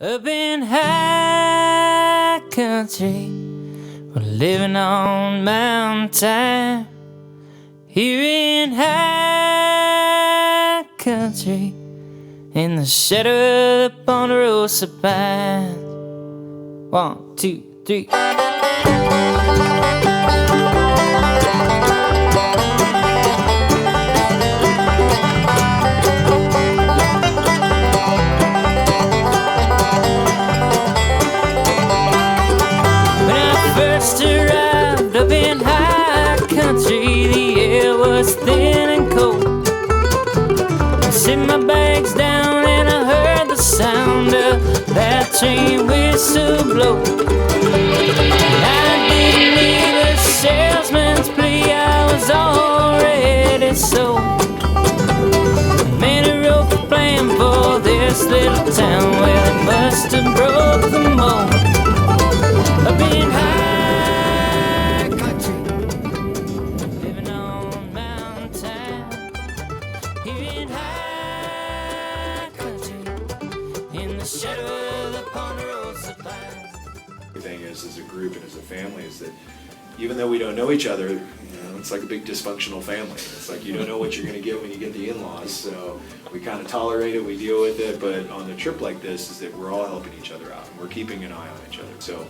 Up in high country, we're living on mountain time. Here in high country, in the shadow of the Ponderosa Pines. 1, 2, 3. First arrived up in high country, the air was thin and cold. I set my bags down and I heard the sound of that train whistle blow. I didn't need a salesman's plea, I was already sold. Many wrote the plan for this little town where they must have broke the mold. Up in high country, living on mountain time. Here in high country, in the shadow of the Ponderosa Pines. The thing is, as a group and as a family, is that even though we don't know each other, it's like a big dysfunctional family. It's like you don't know what you're going to get when you get the in-laws, so we kind of tolerate it, we deal with it, but on a trip like this is that we're all helping each other out, and we're keeping an eye on each other. So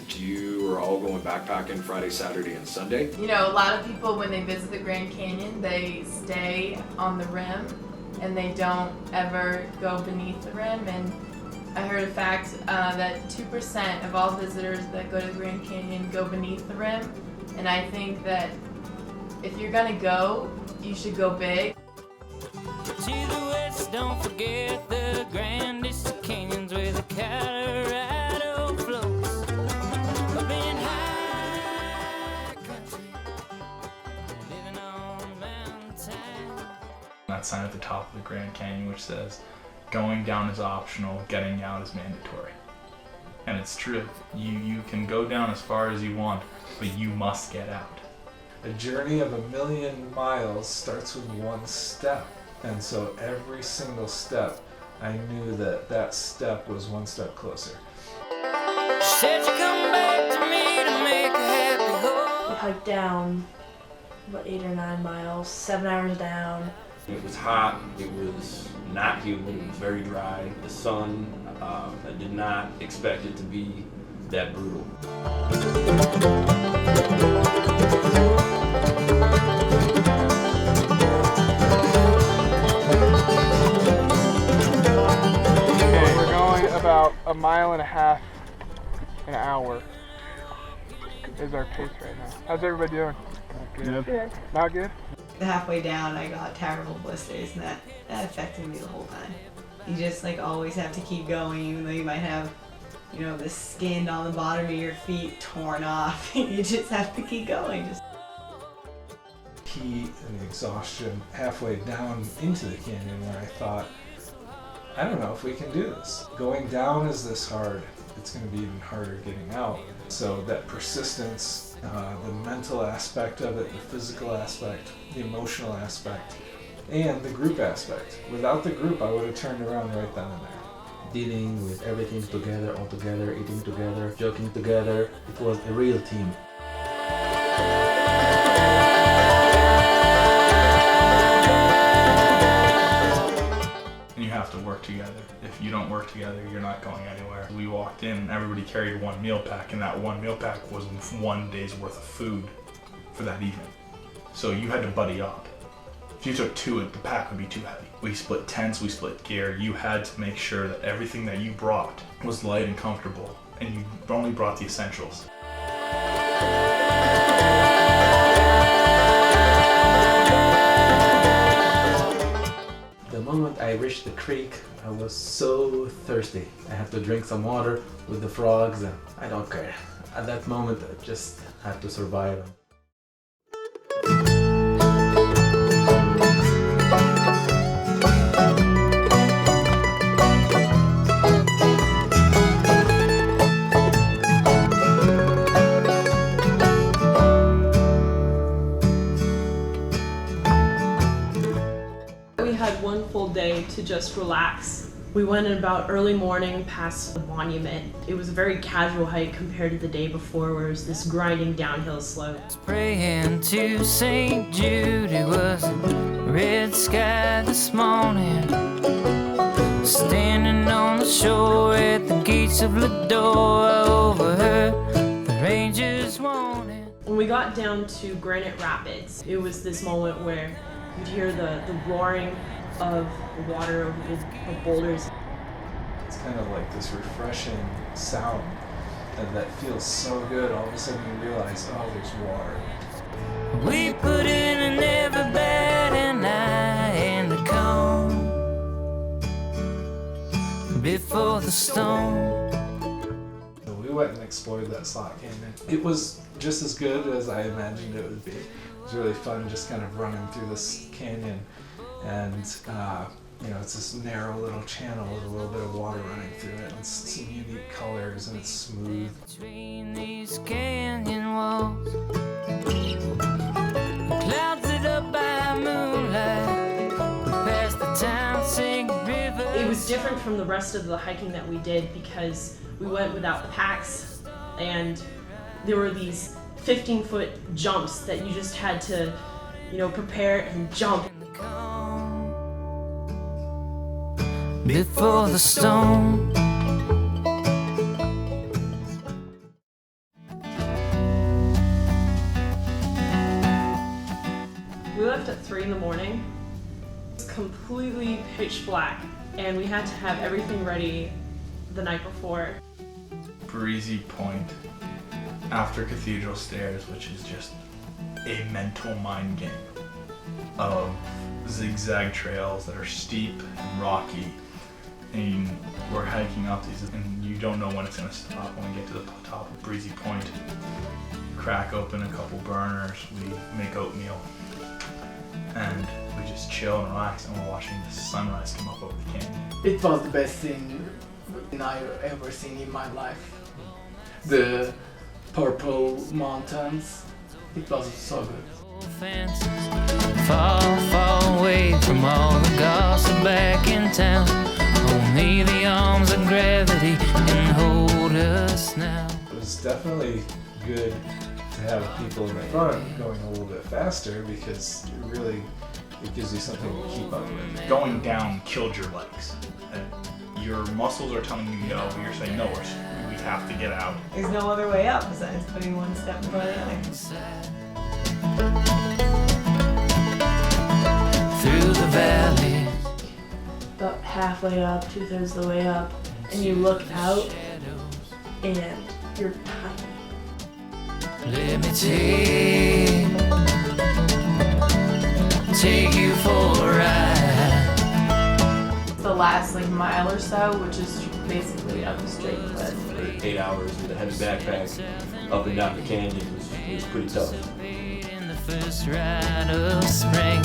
you are all going backpacking Friday, Saturday, and Sunday? You know, a lot of people, when they visit the Grand Canyon, they stay on the rim and they don't ever go beneath the rim. And I heard a fact that 2% of all visitors that go to the Grand Canyon go beneath the rim. And I think that if you're gonna go, you should go big. To the west, don't forget the grandest canyons where the Colorado flows. Up in high country, living on mountain time. That sign at the top of the Grand Canyon which says, going down is optional, getting out is mandatory. And it's true. You can go down as far as you want, but you must get out. A journey of 1,000,000 miles starts with one step. And so every single step, I knew that that step was one step closer. Said you come back to me to make a happy home. We hiked down, 8 or 9 miles, 7 hours down. It was hot, it was not humid, it was very dry. The sun, I did not expect it to be that brutal. Okay, we're going about 1.5 miles an hour is our pace right now. How's everybody doing? Not good. Not good? Halfway down I got terrible blisters and that affected me the whole time. You just always have to keep going even though you might have, the skin on the bottom of your feet torn off. You just have to keep going. Heat and exhaustion halfway down into the canyon where I thought, I don't know if we can do this. Going down is this hard. It's going to be even harder getting out. So that persistence, the mental aspect of it, the physical aspect, the emotional aspect, and the group aspect. Without the group, I would have turned around right then and there. Dealing with everything together, all together, eating together, joking together. It was a real team. And you have to work together. If you don't work together, you're not going anywhere. We walked in, everybody carried one meal pack, and that one meal pack was 1 day's worth of food for that evening. So you had to buddy up. If you took 2, the pack would be too heavy. We split tents, we split gear. You had to make sure that everything that you brought was light and comfortable, and you only brought the essentials. The moment I reached the creek, I was so thirsty. I had to drink some water with the frogs, and I don't care. At that moment, I just had to survive. We had one full day to just relax We went in about early morning past the monument. It was a very casual hike compared to the day before where it was this grinding downhill slope. Praying to St. Jude, it was a red sky this morning. Standing on the shore at the gates of Lodore, I overheard the rangers warning. When we got down to Granite Rapids, it was this moment where you'd hear the roaring of the water over the boulders. It's kind of like this refreshing sound that feels so good. All of a sudden you realize, oh, there's water. We put in an ever bad and eye and a comb before the storm. So we went and explored that slot canyon. It was just as good as I imagined it would be. It was really fun just kind of running through this canyon. And you know, it's this narrow little channel with a little bit of water running through it, and some unique colors, and it's smooth. Between these canyon walls, clouds lit up by moonlight, we passed the town singing river. It was different from the rest of the hiking that we did because we went without packs, and there were these 15-foot jumps that you just had to, you know, prepare and jump. Before the storm. We left at 3 in the morning. It was completely pitch black, and we had to have everything ready the night before. Breezy Point, after Cathedral Stairs, which is just a mental mind game of zigzag trails that are steep and rocky, and we're hiking up these, and you don't know when it's going to stop. When we get to the top of Breezy Point, crack open a couple burners, we make oatmeal, and we just chill and relax, and we're watching the sunrise come up over the canyon. It was the best thing I've ever seen in my life. The purple mountains, it was so good. Fences, far, far away from all the gossip back in town. Only the arms of gravity can hold us now. It was definitely good to have people in the front going a little bit faster because it gives you something to keep up with. Going down killed your legs. And your muscles are telling you no, but you're saying no, we have to get out. There's no other way up besides putting one step in front of the other. Through the valley. About halfway up, 2/3 of the way up, and you look out, and you're tiny. Let me take you for a ride. The last like mile or so, which is basically up a straight cliff. 8 hours with a heavy backpack up and down the canyon was pretty tough. In the first ride of spring,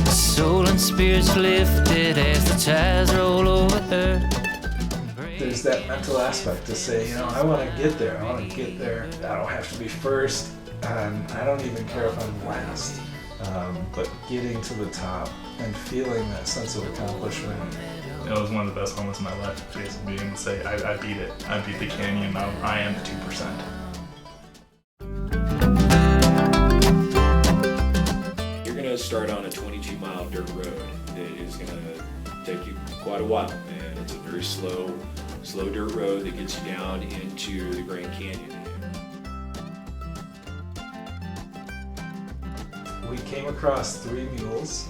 the soul and spirits lifted as the tides roll over her. There's that mental aspect to say, you know, I want to get there. I want to get there. I don't have to be first, and I don't even care if I'm last. But getting to the top and feeling that sense of accomplishment. It was one of the best moments of my life, basically being able to say, I beat it. I beat the canyon. I am the 2%. You're going to start on a 22-mile dirt road that is going to take you quite a while, and it's a very slow dirt road that gets you down into the Grand Canyon. We came across 3 mules,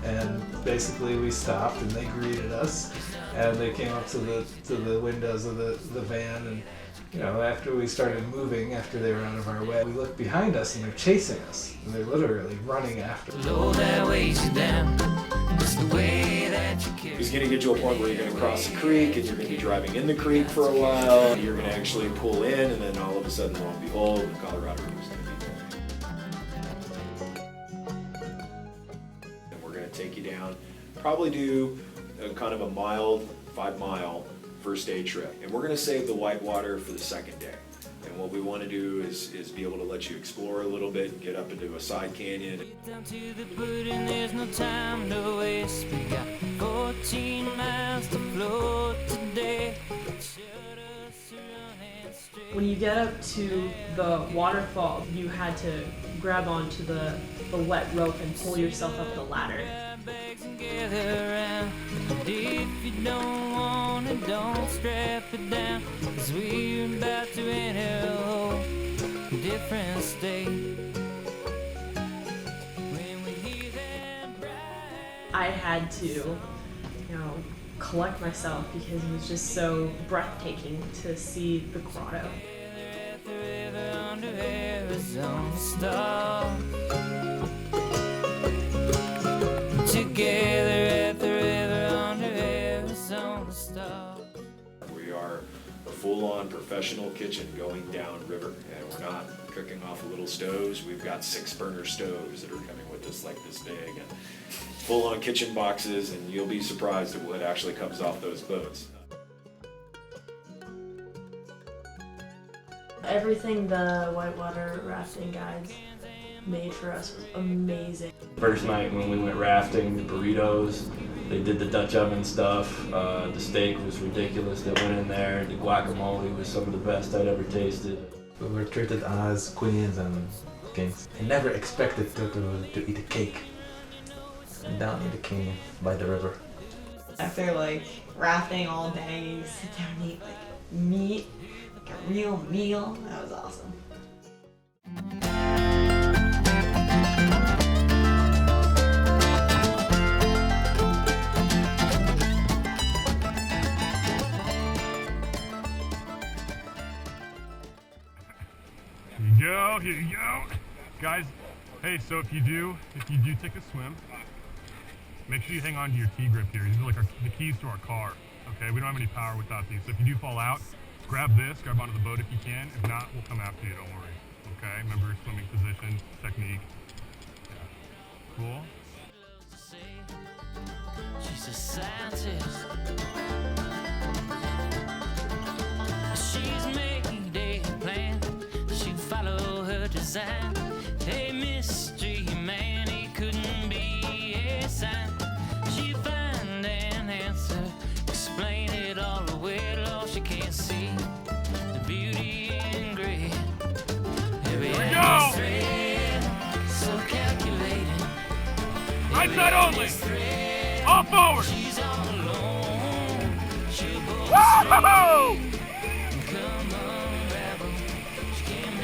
and basically we stopped and they greeted us, and they came up to the windows of the van, and you know, after we started moving, after they were out of our way, we looked behind us and they're chasing us, and they're literally running after us. Low that weighs you down. It's the way that you carry. It's going to get to a point where you're going to cross the creek, and you're going to be driving in the creek for a while. You're going to actually pull in, and then all of a sudden, lo and behold, the Colorado River is going to be there. And we're going to take you down, probably do a kind of a mild 5-mile first day trip. And we're going to save the whitewater for the second day. And what we want to do is be able to let you explore a little bit and get up into a side canyon. Down to the pudding, there's no time to waste. We got 14 miles to float today. When you get up to the waterfall, you had to grab onto the wet rope and pull yourself up the ladder. And if you don't want it, don't strap it down, 'cause we're about to enter a whole different state. When we hear that bright, I had to, collect myself because it was just so breathtaking to see the grotto. at the river under Arizona stars. Together at the river under Arizona stars. We are a full-on professional kitchen going downriver, and we're not cooking off of little stoves. We've got 6-burner stoves that are coming with us like this big, and full-on kitchen boxes, and you'll be surprised at what actually comes off those boats. Everything the whitewater rafting guides made for us was amazing. First night when we went rafting, the burritos, they did the Dutch oven stuff. The steak was ridiculous that went in there. The guacamole was some of the best I'd ever tasted. We were treated as queens and kings. I never expected to eat a cake down in the canyon by the river. After like rafting all day, you sit down and eat like meat, like a real meal. That was awesome. Here you go. Guys, hey, so if you do take a swim, make sure you hang on to your key grip here. These are like the keys to our car, okay? We don't have any power without these. So if you do fall out, grab onto the boat if you can. If not, we'll come after you, don't worry, okay? Remember swimming position, technique. Yeah. Cool? She's a scientist. She's made a plan. She follow her design. A mystery man, he couldn't be a sign. She find an answer, explain it all away. Lost, she can't see the beauty in gray. Here we go. So calculating. Right side only. All forward. She's all alone. She'll go Woo-hoo-hoo!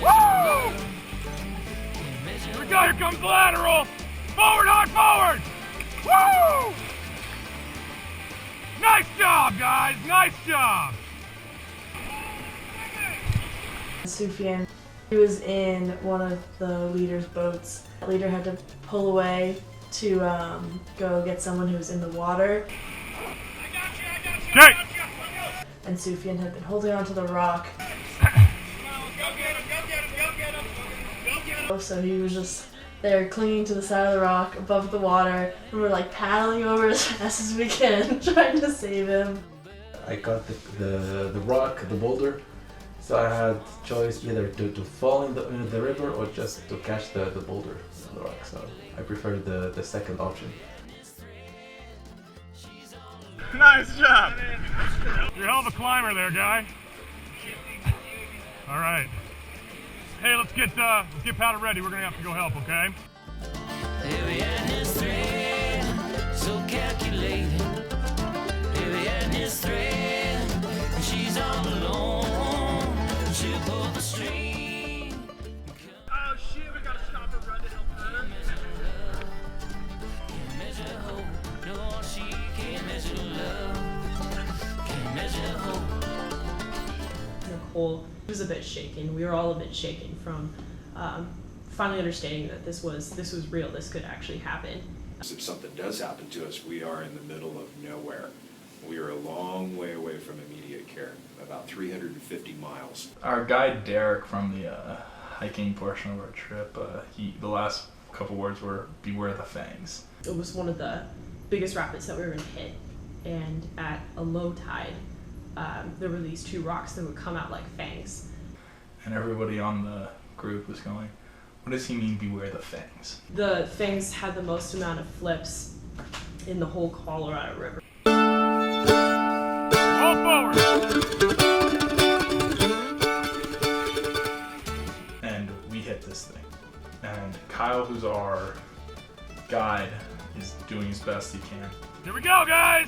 Woo! Here we go, here comes the lateral. Forward, hard forward. Woo! Nice job, guys, nice job. Sufjan, he was in one of the leader's boats. The leader had to pull away to go get someone who was in the water. Okay. And Sufjan had been holding onto the rock. So he was just there clinging to the side of the rock above the water, and we're like paddling over as fast as we can, trying to save him. I got the rock, the boulder, so I had choice either to fall in the river or just to catch the boulder, the rock. So I preferred the second option. Nice job. You're a hell of a climber there, guy. All right. Hey, let's get Powder ready. We're gonna have to go help, okay? Here we are in this thread, so calculating. Here we are in this thread, and she's all alone. She'll pull the string. Oh shit, we gotta stop her run to help her. Can't measure hope, no, she can't measure love. Can't measure hope. Nicole was a bit shaken. We were all a bit shaken from finally understanding that this was real. This could actually happen. If something does happen to us, we are in the middle of nowhere. We are a long way away from immediate care, about 350 miles. Our guide Derek from the hiking portion of our trip, the last couple words were "Beware the fangs." It was one of the biggest rapids that we were going to hit, and at a low tide, there were these two rocks that would come out like fangs. And everybody on the group was going, what does he mean, beware the fangs? The fangs had the most amount of flips in the whole Colorado River. Roll forward! And we hit this thing. And Kyle, who's our guide, is doing his best he can. Here we go, guys!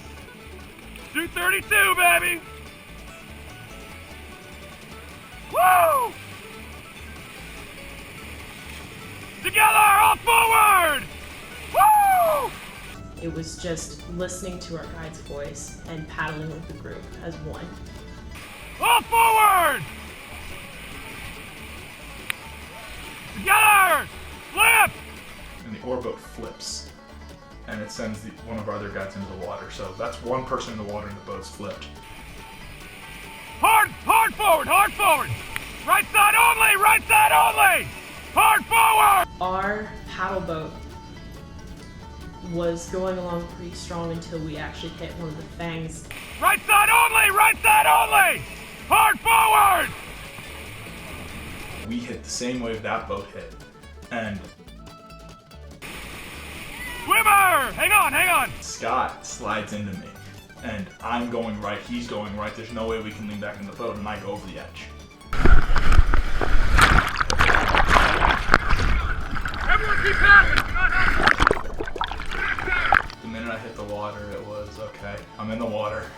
232, baby! Woo! Together, all forward! Woo! It was just listening to our guide's voice and paddling with the group as one. All forward! Together! Flip! And the oarboat flips. And it sends one of our other guides into the water. So that's one person in the water and the boat's flipped. Hard forward, hard forward! Right side only, right side only! Hard forward! Our paddle boat was going along pretty strong until we actually hit one of the fangs. Right side only, right side only! Hard forward! We hit the same wave that boat hit. And Swimmer! Hang on, hang on! Scott slides into me. And I'm going right, he's going right. There's no way we can lean back in the boat, and I go over the edge. Everyone keep paddling! The minute I hit the water, it was, okay, I'm in the water.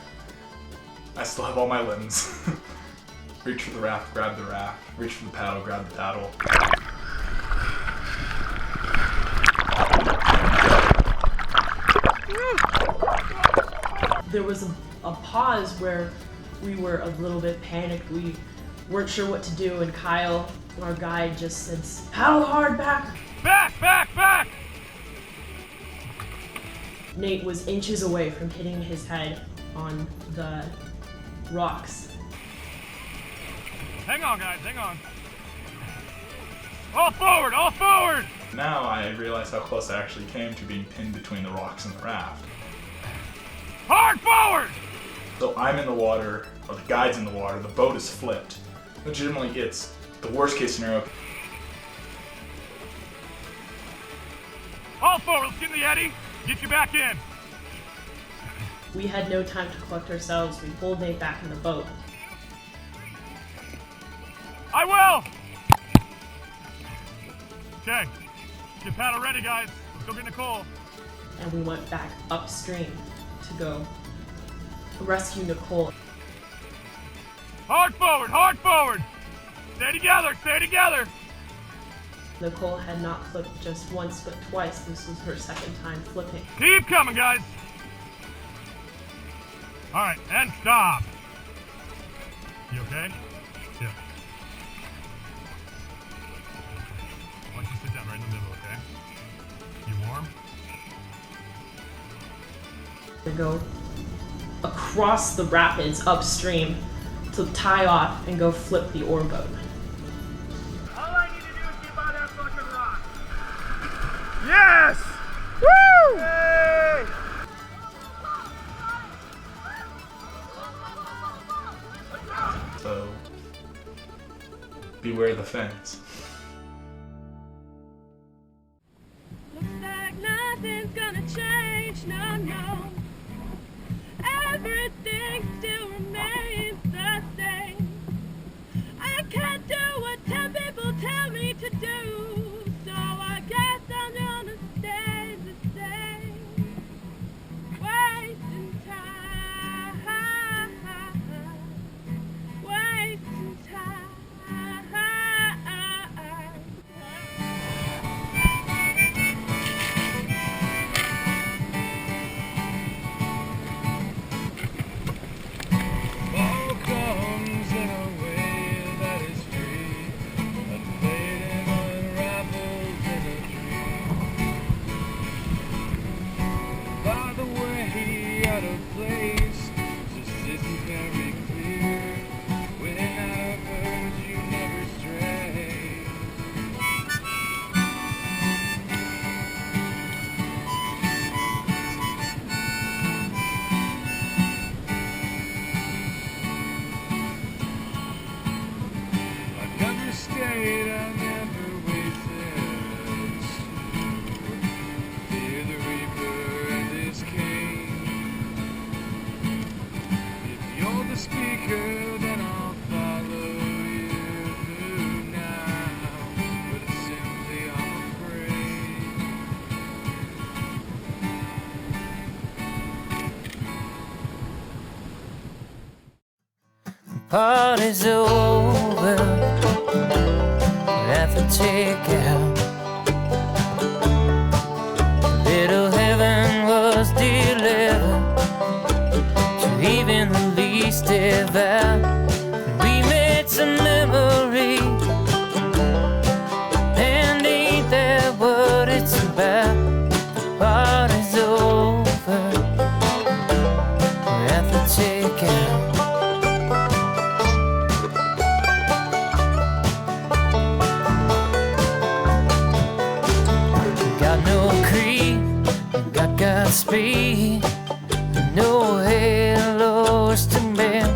I still have all my limbs. Reach for the raft, grab the raft. Reach for the paddle, grab the paddle. There was a pause where we were a little bit panicked. We weren't sure what to do, and Kyle, our guide, just said, paddle hard back! Back, back, back! Nate was inches away from hitting his head on the rocks. Hang on, guys, hang on. All forward, all forward! Now I realize how close I actually came to being pinned between the rocks and the raft. Hard forward! So I'm in the water, or the guide's in the water, the boat is flipped. Legitimately, it's the worst case scenario. All forward, let's get in the eddy. Get you back in. We had no time to collect ourselves. We pulled Nate back in the boat. I will! Okay, get paddle ready, guys. Let's go get Nicole. And we went back upstream to go rescue Nicole. Hard forward, hard forward! Stay together, stay together! Nicole had not flipped just once, but twice. This was her second time flipping. Keep coming, guys! Alright, and stop! You okay? Yeah. Why don't you sit down right in the middle, okay? You warm? To go across the rapids upstream to tie off and go flip the oarboat. All I need to do is get by that fucking rock. Yes! Woo! Hey! So, beware the fangs. Looks like nothing's gonna change, no, no. Everything still remains the same. I can't do what 10 people tell me to do, so I guess I'm gonna stay the same. Wasting time, wasting time. Party's over at the takeout. Little heaven was delivered to even the least devout. And we made some memories, and ain't that what it's about? Party's over at the takeout. Got no creed, got Godspeed, no halos to bear.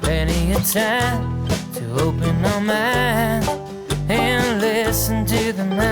Plenty of time to open our minds and listen to the night.